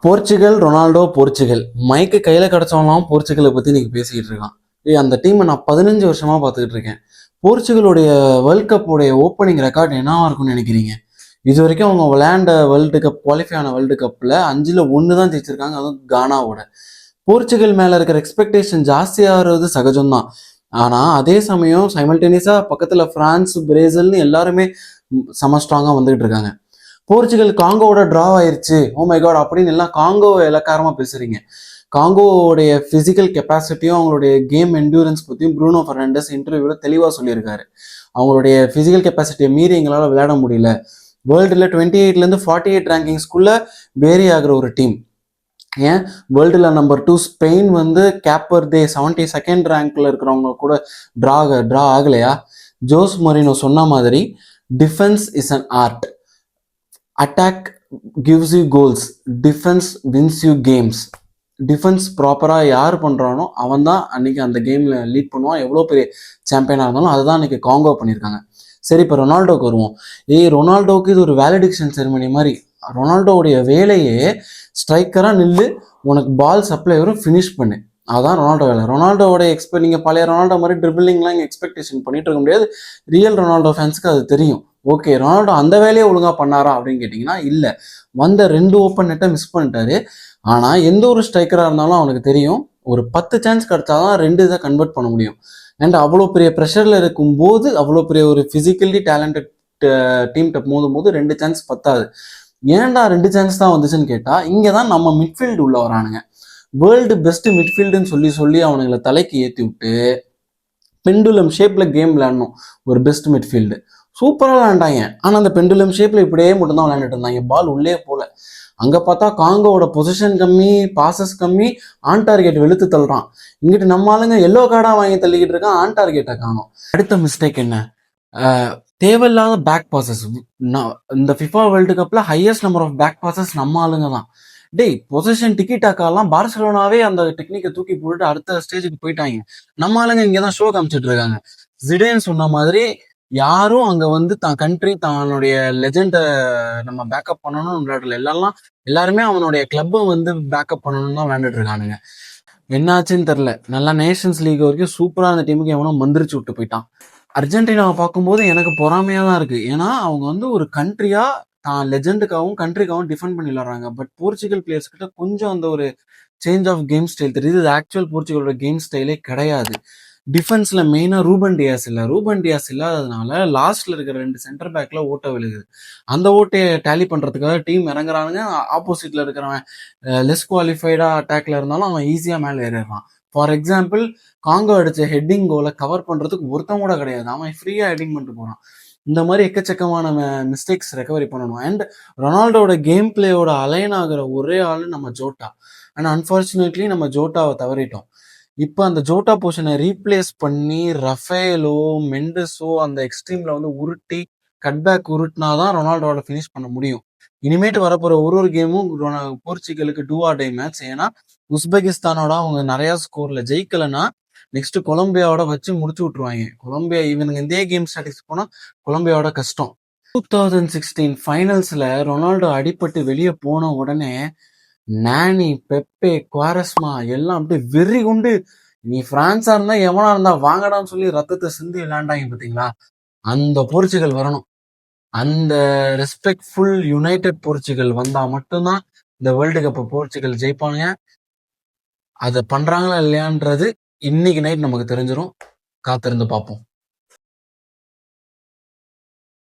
Portugal Ronaldo Portugal மைக்கு கையில் கிடச்சவங்களாம் போர்ச்சுகலை பற்றி இன்னைக்கு பேசிக்கிட்டு இருக்கான். அந்த டீமை நான் 15 வருஷமாக பார்த்துக்கிட்டு இருக்கேன். போர்ச்சுகலுடைய வேர்ல்ட் கப்புடைய ஓப்பனிங் ரெக்கார்ட் என்னவா இருக்கும்னு நினைக்கிறீங்க? இது வரைக்கும் அவங்க விளையாண்ட வேர்ல்டு கப் குவாலிஃபை ஆன வேர்ல்டு கப்பில் 5ல் 1 தான் ஜெயிச்சிருக்காங்க, அதுவும் கானாவோட. போர்ச்சுகல் மேலே இருக்கிற எக்ஸ்பெக்டேஷன் ஜாஸ்தியாகிறது சகஜம்தான். ஆனால் அதே சமயம் சைமல்டேனியஸாக பக்கத்தில் ஃப்ரான்ஸ், பிரேசில்னு எல்லாருமே செம ஸ்ட்ராங்காக வந்துகிட்டு இருக்காங்க. போர்ச்சுகல் காங்கோவோட டிரா ஆயிருச்சு, ஓ மை காட் அப்படின்னு எல்லாம் காங்கோவை இலக்காரமாக பேசுறீங்க. காங்கோவுடைய ஃபிசிக்கல் கெப்பாசிட்டியும் அவங்களுடைய கேம் என்டூரன்ஸ் பற்றியும் ப்ரூனோ ஃபெர்னாண்டஸ் இன்டர்வியூவில் தெளிவாக சொல்லியிருக்காரு. அவங்களுடைய ஃபிசிக்கல் கெப்பாசிட்டியை மீறி எங்களால் விளையாட முடியல. வேர்ல்டில் 28லேருந்து 48 ரேங்கிங்ஸ்குள்ளே வேரி ஆகிற ஒரு டீம். ஏன் வேர்ல்டில் நம்பர் 2 ஸ்பெயின் கேப்பர்தே 72nd ரேங்க்ல இருக்கிறவங்க கூட ட்ரா ஆகலையா? ஜோஸ் மொரினோ சொன்ன மாதிரி defence is an art, attack gives you goals, defence wins you games. Defence ப்ராப்பராக யார் பண்ணுறானோ அவன் தான் அன்றைக்கி அந்த கேமில் லீட் பண்ணுவான். எவ்வளோ பெரிய சாம்பியனாக இருந்தாலும் அதுதான் அன்றைக்கி காங்கோ பண்ணியிருக்காங்க. சரி, இப்போ ரொனால்டோக்கு வருவோம். ரொனால்டோவுக்கு இது ஒரு வேலிடேஷன் செரிமனி மாதிரி. ரொனால்டோவுடைய வேலையே ஸ்ட்ரைக்கராக நில்லு, உனக்கு பால் சப்ளை வரும், ஃபினிஷ் பண்ணு, அதுதான் ரொனால்டோ வேலை. ரொனால்டோவோட நீங்கள் பழைய ரொனால்டோ மாதிரி ட்ரிபிளிங்லாம் இங்கே எக்ஸ்பெக்டேஷன் பண்ணிட்டு இருக்க முடியாது. ரியல் ரொனால்டோ ஃபேன்ஸுக்கு அது தெரியும். ஓகே, ரொனால்டோ அந்த வேலையை ஒழுங்காக பண்ணாரா அப்படின்னு கேட்டிங்கன்னா இல்லை. 2 ஓப்பன் நெட்டை மிஸ் பண்ணிட்டாரு. ஆனால் எந்த ஒரு ஸ்ட்ரைக்கராக இருந்தாலும் அவனுக்கு தெரியும், ஒரு 10 சான்ஸ் கிடச்சாதான் 2 இதை கன்வெர்ட் பண்ண முடியும். அண்ட் அவ்வளோ பெரிய ப்ரெஷரில் இருக்கும்போது, அவ்வளோ பெரிய ஒரு ஃபிசிக்கலி டேலண்டட் டீம்கிட்ட மோதும்போது 2 சான்ஸ் பத்தாது. ஏன்டா 2 சான்ஸ் தான் வந்துச்சுன்னு கேட்டால், இங்கே தான் நம்ம மிட்ஃபீல்டு உள்ள வரானுங்க. வேர்ல்டு பெஸ்ட் மிட்ஃபீல்டுன்னு சொல்லி அவனுங்களை தலைக்கு ஏற்றி விட்டு பெண்டுலம் ஷேப்பில் கேம் விளையாடணும். ஒரு பெஸ்ட் மிட்ஃபீல்டு சூப்பராக விளையாண்டாங்க. ஆனால் அந்த பெண்டுலம் ஷேப்பில் இப்படியே மட்டும்தான் விளையாண்டுட்டு இருந்தாங்க, பால் உள்ளே போல. அங்கே பார்த்தா காங்கோவோட பொசிஷன் கம்மி, பாசஸ் கம்மி, ஆன் டார்கெட் வெளுத்து தள்ளுறான். இங்கிட்டு நம்ம ஆளுங்க எல்லோ கார்டாக வாங்கி தள்ளிக்கிட்டு இருக்கான், ஆன் டார்கெட்டை காணும். அடுத்த மிஸ்டேக் என்ன? தேவையில்லாத பேக் பாசஸ். இந்த ஃபிஃபா வேர்ல்டு கப்பில் highest number of back passes நம்ம ஆளுங்க தான். பொசிஷன் டிக்கிட்டாக்காலாம் பார்சலோனாவே அந்த டெக்னிக்கை தூக்கி போட்டுட்டு அடுத்த ஸ்டேஜுக்கு போயிட்டாங்க. நம்ம ஆளுங்க இங்கே தான் ஷோ காமிச்சிட்டு இருக்காங்க. ஜிடேன் சொன்ன மாதிரி யாரும் அங்கே தான் கண்ட்ரி தன்னுடைய லெஜெண்டை நம்ம பேக்கப் பண்ணணும்னு விளையாடல. எல்லாருமே அவனுடைய கிளப்பை பேக்கப் பண்ணணும்னு தான் விளையாண்டுட்டு இருக்கானுங்க. என்னாச்சுன்னு தெரில. நல்லா நேஷன்ஸ் லீக் வரைக்கும் சூப்பராக அந்த டீமுக்கு எவனோ மந்திரிச்சு விட்டு போயிட்டான். அர்ஜென்டினாவை பார்க்கும்போது எனக்கு பொறாமையாக தான் இருக்குது. ஏன்னா அவங்க ஒரு கண்ட்ரியாக தான் லெஜெண்டுக்காகவும் கண்ட்ரிக்காகவும் டிஃபெண்ட் பண்ணி விளாட்றாங்க. பட் போர்ச்சுகல் பிளேயர்ஸ் கிட்ட கொஞ்சம் அந்த ஒரு சேஞ்ச் ஆஃப் கேம் ஸ்டைல் தெரியுது. இது ஆக்சுவல் போர்ச்சுகலோட கேம் ஸ்டைலே கிடையாது. டிஃபென்ஸில் மெயினாக ரூபன் டியாஸ் இல்லாததுனால லாஸ்ட்டில் இருக்கிற 2 சென்டர் பேக்கில் ஓட்டை விழுகுது. அந்த ஓட்டையை டேலி பண்ணுறதுக்காக டீம் இறங்குறானுங்க. ஆப்போசிட்டில் இருக்கிறவன் லெஸ் குவாலிஃபைடாக அட்டாக்ல இருந்தாலும் அவன் ஈஸியாக மேலே ஏறிடுறான். ஃபார் எக்ஸாம்பிள், காங்கோ அடித்த ஹெட்டிங் கோலை கவர் பண்ணுறதுக்கு ஒருத்தன் கூட கிடையாது, அவன் ஃப்ரீயாக ஹெட்டிங் பண்ணிட்டு போகிறான். இந்த மாதிரி எக்கச்சக்கமான மிஸ்டேக்ஸ் ரெக்கவரி பண்ணணும். அண்ட் ரொனால்டோட கேம் பிளேயோட அலைன் ஆகிற ஒரே ஆள் நம்ம ஜோட்டா. அண்ட் அன்ஃபார்ச்சுனேட்லி நம்ம ஜோட்டாவை தவறிட்டோம். இப்போ அந்த ஜோட்டா பொசிஷனை ரீப்ளேஸ் பண்ணி ரஃபேலோ, மெண்டஸோ அந்த எக்ஸ்ட்ரீமில் உருட்டி கட்பேக் உருட்டினாதான் ரொனால்டோட ஃபினிஷ் பண்ண முடியும். இனிமேட்டு வரப்போகிற ஒரு கேமும் போர்ச்சுகலுக்கு டூ ஆர் டை மேட்ச். ஏன்னா உஸ்பெகிஸ்தானோட அவங்க நிறையா ஸ்கோரில் ஜெயிக்கலைன்னா நெக்ஸ்ட் கொலம்பியாவோட வச்சு முடிச்சு விட்டுருவாங்க. கொலம்பியா இவனுங்க இதே கேம் ஸ்டாட்டிக்ஸ் போனால் கொலம்பியாவோட கஷ்டம். 2016 ஃபைனல்ஸில் ரொனால்டோ அடிபட்டு வெளியே போன உடனே நானி, பெப்பே, குவாரஸ்மா எல்லாம் அப்படியே வெறி கொண்டு, நீ பிரான்ஸா இருந்தா எவனா இருந்தா வாங்கடான்னு சொல்லி ரத்தத்தை சிந்தி விளையாண்டாங்க. பார்த்தீங்களா? அந்த போர்ச்சுகல் வரணும். அந்த ரெஸ்பெக்ட்ஃபுல் யுனைடெட் போர்ச்சுகல் வந்தா மட்டும்தான் இந்த வேர்ல்டு கப்பை போர்ச்சுகல் ஜெயிப்பானுங்க. அதை பண்றாங்களா இல்லையான்றது இன்னைக்கு நைட் நமக்கு தெரிஞ்சிடும். காத்திருந்து பார்ப்போம்.